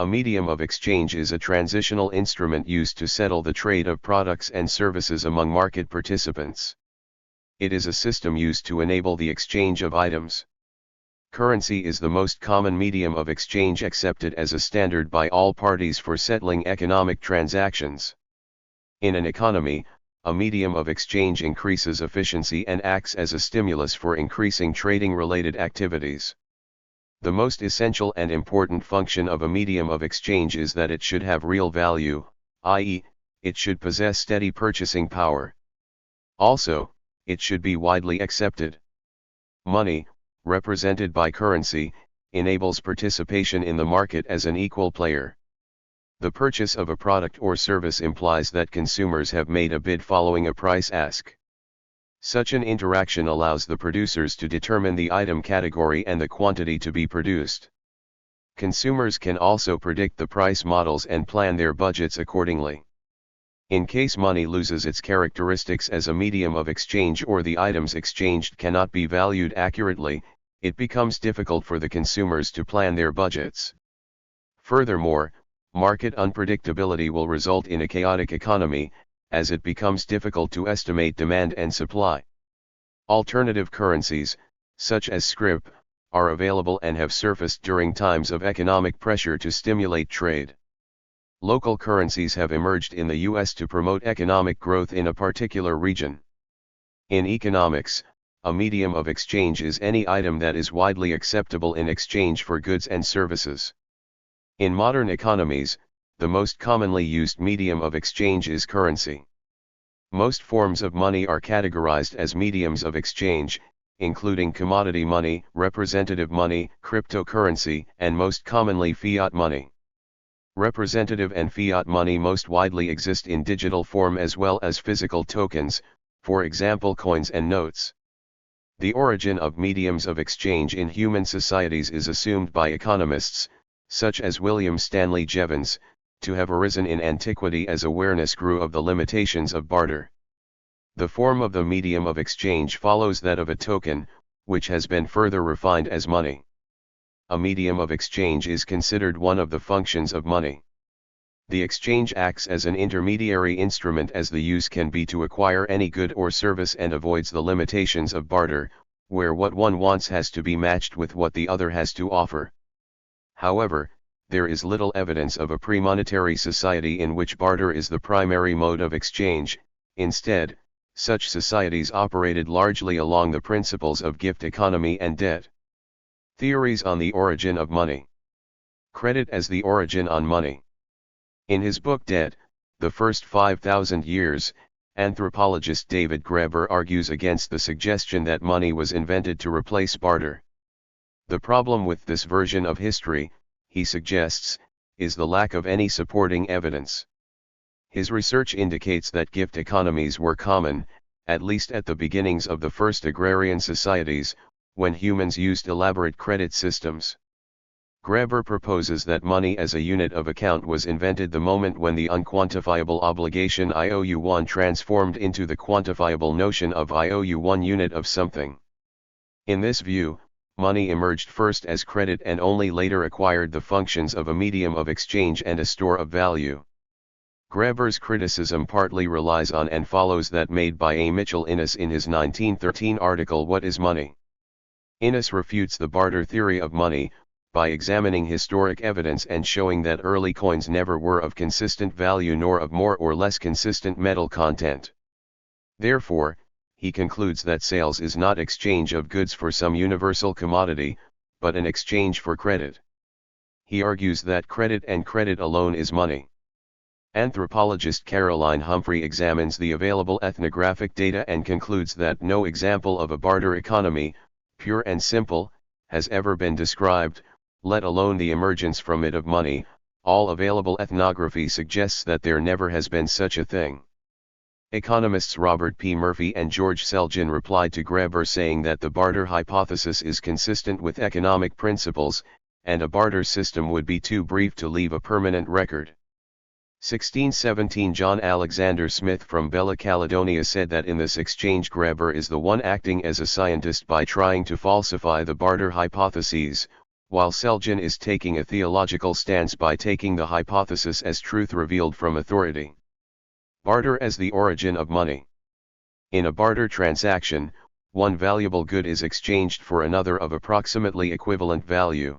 A medium of exchange is a transitional instrument used to settle the trade of products and services among market participants. It is a system used to enable the exchange of items. Currency is the most common medium of exchange accepted as a standard by all parties for settling economic transactions. In an economy, a medium of exchange increases efficiency and acts as a stimulus for increasing trading-related activities. The most essential and important function of a medium of exchange is that it should have real value, i.e., it should possess steady purchasing power. Also, it should be widely accepted. Money, represented by currency, enables participation in the market as an equal player. The purchase of a product or service implies that consumers have made a bid following a price ask. Such an interaction allows the producers to determine the item category and the quantity to be produced. Consumers can also predict the price models and plan their budgets accordingly. In case money loses its characteristics as a medium of exchange or the items exchanged cannot be valued accurately, it becomes difficult for the consumers to plan their budgets. Furthermore, market unpredictability will result in a chaotic economy, as it becomes difficult to estimate demand and supply. Alternative currencies, such as scrip, are available and have surfaced during times of economic pressure to stimulate trade. Local currencies have emerged in the U.S. to promote economic growth in a particular region. In economics, a medium of exchange is any item that is widely acceptable in exchange for goods and services. In modern economies, the most commonly used medium of exchange is currency. Most forms of money are categorized as mediums of exchange, including commodity money, representative money, cryptocurrency, and most commonly fiat money. Representative and fiat money most widely exist in digital form as well as physical tokens, for example coins and notes. The origin of mediums of exchange in human societies is assumed by economists, such as William Stanley Jevons, to have arisen in antiquity as awareness grew of the limitations of barter. The form of the medium of exchange follows that of a token, which has been further refined as money. A medium of exchange is considered one of the functions of money. The exchange acts as an intermediary instrument as the use can be to acquire any good or service and avoids the limitations of barter, where what one wants has to be matched with what the other has to offer. However, there is little evidence of a pre-monetary society in which barter is the primary mode of exchange. Instead, such societies operated largely along the principles of gift economy and debt. Theories on the origin of money. Credit as the origin on money. In his book Debt, The First 5,000 Years, anthropologist David Graeber argues against the suggestion that money was invented to replace barter. The problem with this version of history, he suggests, is the lack of any supporting evidence. His research indicates that gift economies were common, at least at the beginnings of the first agrarian societies, when humans used elaborate credit systems. Graeber proposes that money as a unit of account was invented the moment when the unquantifiable obligation I owe you one transformed into the quantifiable notion of I owe you one unit of something. In this view, money emerged first as credit and only later acquired the functions of a medium of exchange and a store of value. Graeber's criticism partly relies on and follows that made by A. Mitchell Innes in his 1913 article What is Money? Innes refutes the barter theory of money, by examining historic evidence and showing that early coins never were of consistent value nor of more or less consistent metal content. Therefore, he concludes that sales is not exchange of goods for some universal commodity, but an exchange for credit. He argues that credit and credit alone is money. Anthropologist Caroline Humphrey examines the available ethnographic data and concludes that no example of a barter economy, pure and simple, has ever been described, let alone the emergence from it of money. All available ethnography suggests that there never has been such a thing. Economists Robert P. Murphy and George Selgin replied to Graeber saying that the barter hypothesis is consistent with economic principles, and a barter system would be too brief to leave a permanent record. 1617 John Alexander Smith from Bella Caledonia said that in this exchange Graeber is the one acting as a scientist by trying to falsify the barter hypotheses, while Selgin is taking a theological stance by taking the hypothesis as truth revealed from authority. Barter as the origin of money. In a barter transaction, one valuable good is exchanged for another of approximately equivalent value.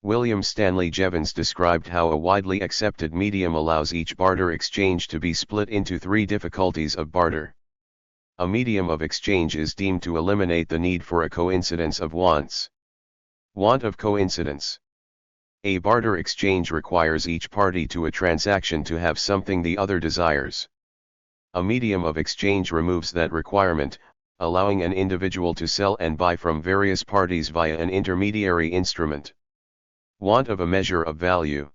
William Stanley Jevons described how a widely accepted medium allows each barter exchange to be split into three difficulties of barter. A medium of exchange is deemed to eliminate the need for a coincidence of wants. Want of coincidence. A barter exchange requires each party to a transaction to have something the other desires. A medium of exchange removes that requirement, allowing an individual to sell and buy from various parties via an intermediary instrument. Want of a measure of value.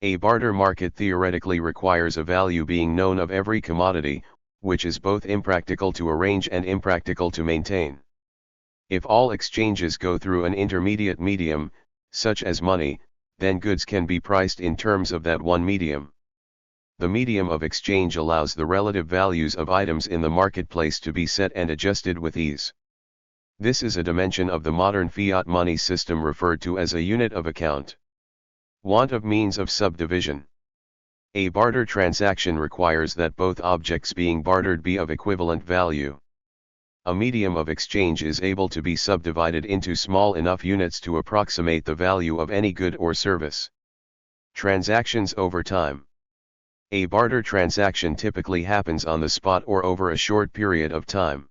A barter market theoretically requires a value being known of every commodity, which is both impractical to arrange and impractical to maintain. If all exchanges go through an intermediate medium, such as money, then goods can be priced in terms of that one medium. The medium of exchange allows the relative values of items in the marketplace to be set and adjusted with ease. This is a dimension of the modern fiat money system referred to as a unit of account. Want of means of subdivision. A barter transaction requires that both objects being bartered be of equivalent value. A medium of exchange is able to be subdivided into small enough units to approximate the value of any good or service. Transactions over time. A barter transaction typically happens on the spot or over a short period of time.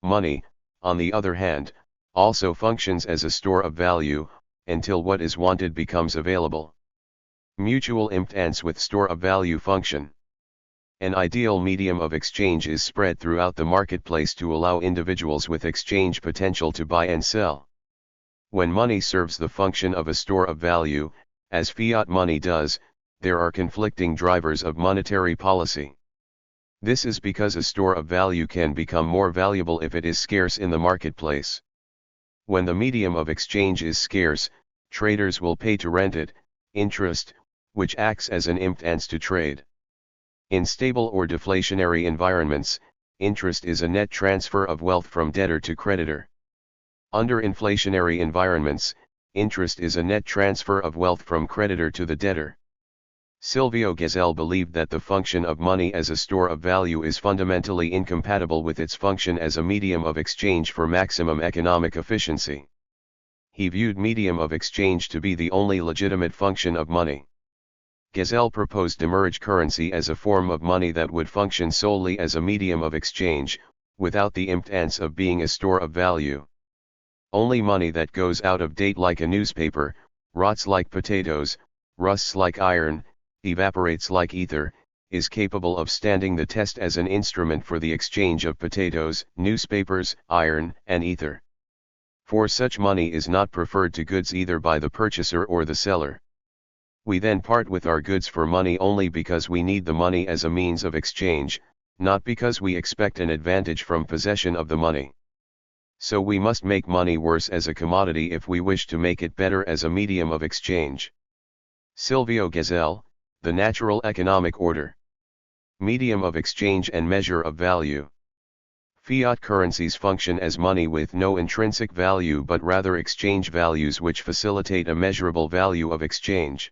Money, on the other hand, also functions as a store of value, until what is wanted becomes available. Mutual impedance with store of value function. An ideal medium of exchange is spread throughout the marketplace to allow individuals with exchange potential to buy and sell. When money serves the function of a store of value, as fiat money does, there are conflicting drivers of monetary policy. This is because a store of value can become more valuable if it is scarce in the marketplace. When the medium of exchange is scarce, traders will pay to rent it, interest, which acts as an impedance to trade. In stable or deflationary environments, interest is a net transfer of wealth from debtor to creditor. Under inflationary environments, interest is a net transfer of wealth from creditor to the debtor. Silvio Gesell believed that the function of money as a store of value is fundamentally incompatible with its function as a medium of exchange for maximum economic efficiency. He viewed medium of exchange to be the only legitimate function of money. Gesell proposed demurrage currency as a form of money that would function solely as a medium of exchange, without the impedance of being a store of value. Only money that goes out of date like a newspaper, rots like potatoes, rusts like iron, evaporates like ether, is capable of standing the test as an instrument for the exchange of potatoes, newspapers, iron, and ether. For such money is not preferred to goods either by the purchaser or the seller. We then part with our goods for money only because we need the money as a means of exchange, not because we expect an advantage from possession of the money. So we must make money worse as a commodity if we wish to make it better as a medium of exchange. Silvio Gesell, The Natural Economic Order. Medium of exchange and measure of value. Fiat currencies function as money with no intrinsic value but rather exchange values which facilitate a measurable value of exchange.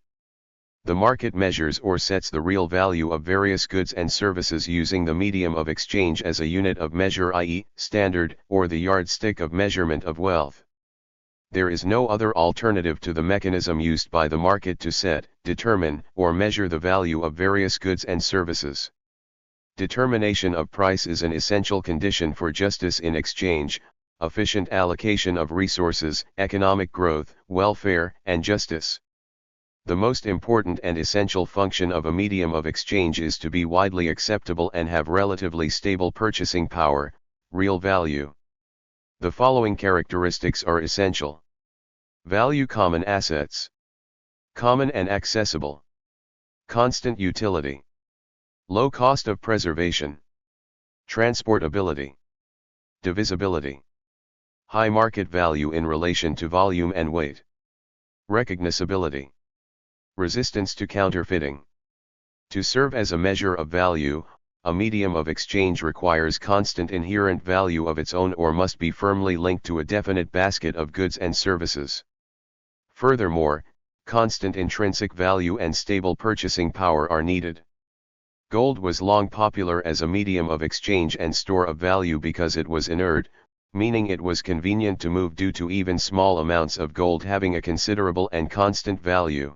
The market measures or sets the real value of various goods and services using the medium of exchange as a unit of measure, i.e., standard, or the yardstick of measurement of wealth. There is no other alternative to the mechanism used by the market to set, determine, or measure the value of various goods and services. Determination of price is an essential condition for justice in exchange, efficient allocation of resources, economic growth, welfare, and justice. The most important and essential function of a medium of exchange is to be widely acceptable and have relatively stable purchasing power, real value. The following characteristics are essential. Value: common assets. Common and accessible. Constant utility. Low cost of preservation. Transportability. Divisibility. High market value in relation to volume and weight. Recognizability. Resistance to counterfeiting. To serve as a measure of value, a medium of exchange requires constant inherent value of its own or must be firmly linked to a definite basket of goods and services. Furthermore, constant intrinsic value and stable purchasing power are needed. Gold was long popular as a medium of exchange and store of value because it was inert, meaning it was convenient to move due to even small amounts of gold having a considerable and constant value.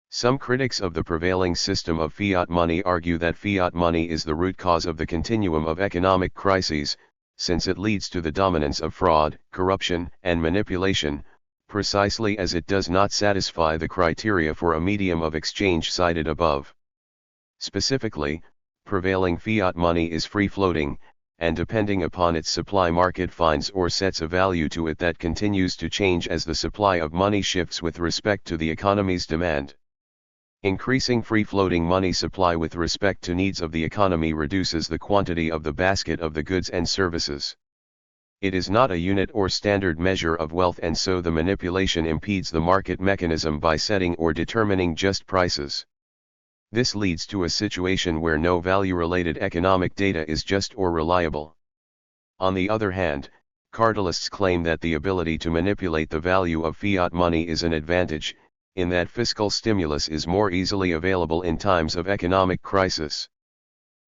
Some critics of the prevailing system of fiat money argue that fiat money is the root cause of the continuum of economic crises, since it leads to the dominance of fraud, corruption, and manipulation, precisely as it does not satisfy the criteria for a medium of exchange cited above. Specifically, prevailing fiat money is free-floating, and depending upon its supply market finds or sets a value to it that continues to change as the supply of money shifts with respect to the economy's demand. Increasing free-floating money supply with respect to needs of the economy reduces the quantity of the basket of the goods and services. It is not a unit or standard measure of wealth, and so the manipulation impedes the market mechanism by setting or determining just prices. This leads to a situation where no value-related economic data is just or reliable. On the other hand, cartelists claim that the ability to manipulate the value of fiat money is an advantage, in that fiscal stimulus is more easily available in times of economic crisis.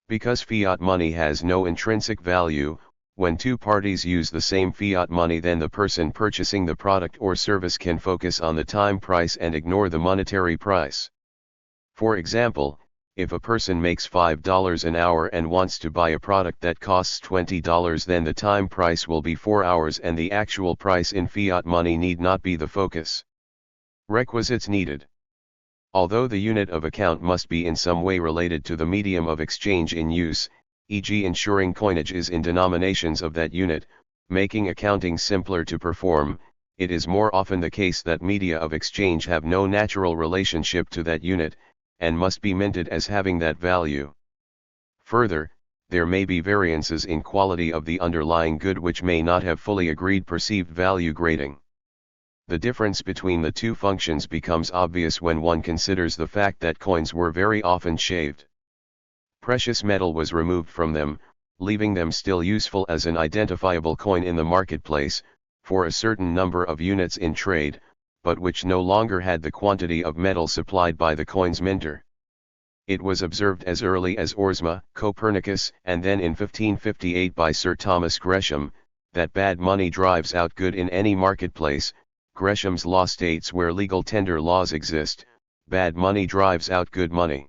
Because fiat money has no intrinsic value, when two parties use the same fiat money, then the person purchasing the product or service can focus on the time price and ignore the monetary price. For example, if a person makes $5 an hour and wants to buy a product that costs $20, then the time price will be 4 hours and the actual price in fiat money need not be the focus. Requisites needed. Although the unit of account must be in some way related to the medium of exchange in use, e.g. ensuring coinage is in denominations of that unit, making accounting simpler to perform, it is more often the case that media of exchange have no natural relationship to that unit, and must be minted as having that value. Further, there may be variances in quality of the underlying good which may not have fully agreed perceived value grading. The difference between the two functions becomes obvious when one considers the fact that coins were very often shaved. Precious metal was removed from them, leaving them still useful as an identifiable coin in the marketplace, for a certain number of units in trade, but which no longer had the quantity of metal supplied by the coin's minter. It was observed as early as Oersma, Copernicus, and then in 1558 by Sir Thomas Gresham, that bad money drives out good in any marketplace. Gresham's law states where legal tender laws exist, bad money drives out good money.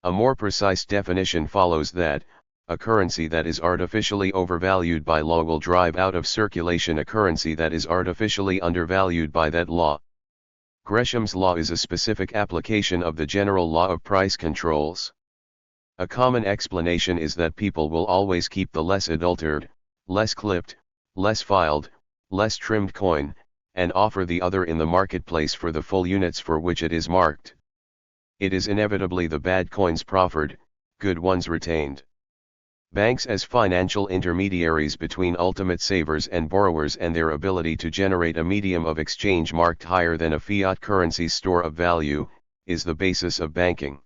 A more precise definition follows that, a currency that is artificially overvalued by law will drive out of circulation a currency that is artificially undervalued by that law. Gresham's law is a specific application of the general law of price controls. A common explanation is that people will always keep the less adulterated, less clipped, less filed, less trimmed coin, and offer the other in the marketplace for the full units for which it is marked. It is inevitably the bad coins proffered, good ones retained. Banks as financial intermediaries between ultimate savers and borrowers, and their ability to generate a medium of exchange marked higher than a fiat currency's store of value, is the basis of banking.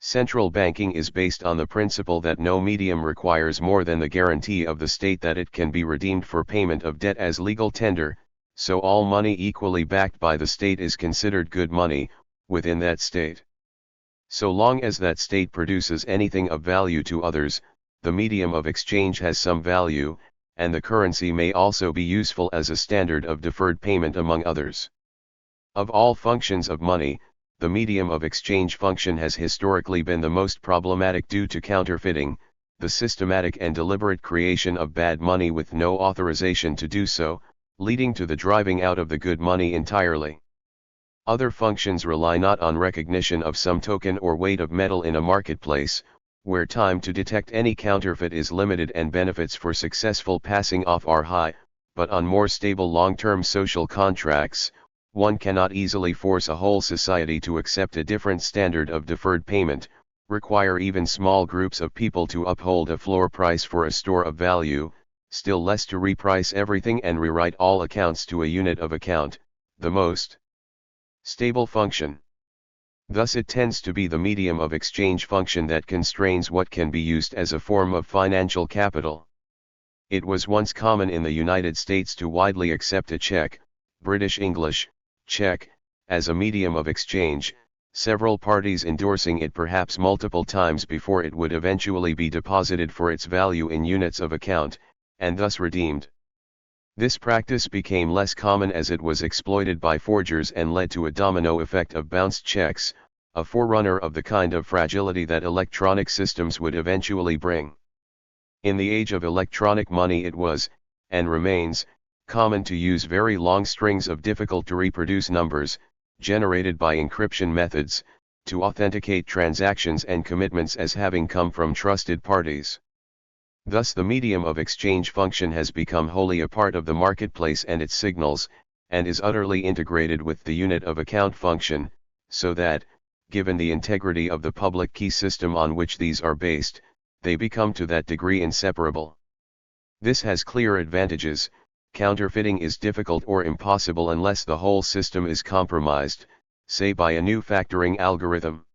Central banking is based on the principle that no medium requires more than the guarantee of the state that it can be redeemed for payment of debt as legal tender, so all money equally backed by the state is considered good money, within that state. So long as that state produces anything of value to others, the medium of exchange has some value, and the currency may also be useful as a standard of deferred payment among others. Of all functions of money, the medium of exchange function has historically been the most problematic due to counterfeiting, the systematic and deliberate creation of bad money with no authorization to do so, leading to the driving out of the good money entirely. Other functions rely not on recognition of some token or weight of metal in a marketplace, where time to detect any counterfeit is limited and benefits for successful passing off are high, but on more stable long-term social contracts, one cannot easily force a whole society to accept a different standard of deferred payment, require even small groups of people to uphold a floor price for a store of value, still less to reprice everything and rewrite all accounts to a unit of account, the most stable function. Thus it tends to be the medium of exchange function that constrains what can be used as a form of financial capital. It was once common in the United States to widely accept a check, British English, check, as a medium of exchange, several parties endorsing it perhaps multiple times before it would eventually be deposited for its value in units of account, and thus redeemed. This practice became less common as it was exploited by forgers and led to a domino effect of bounced checks, a forerunner of the kind of fragility that electronic systems would eventually bring. In the age of electronic money it was, and remains, common to use very long strings of difficult to reproduce numbers, generated by encryption methods, to authenticate transactions and commitments as having come from trusted parties. Thus the medium of exchange function has become wholly a part of the marketplace and its signals, and is utterly integrated with the unit of account function, so that, given the integrity of the public key system on which these are based, they become to that degree inseparable. This has clear advantages. Counterfeiting is difficult or impossible unless the whole system is compromised, say by a new factoring algorithm.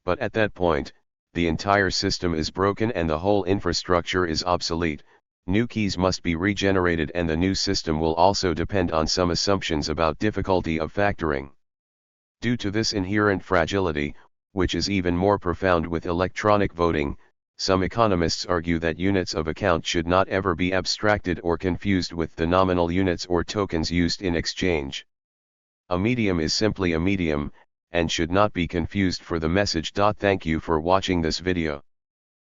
But at that point, the entire system is broken and the whole infrastructure is obsolete. New keys must be regenerated and the new system will also depend on some assumptions about difficulty of factoring. Due to this inherent fragility, which is even more profound with electronic voting, some economists argue that units of account should not ever be abstracted or confused with the nominal units or tokens used in exchange. A medium is simply a medium, and should not be confused for the message. Thank you for watching this video.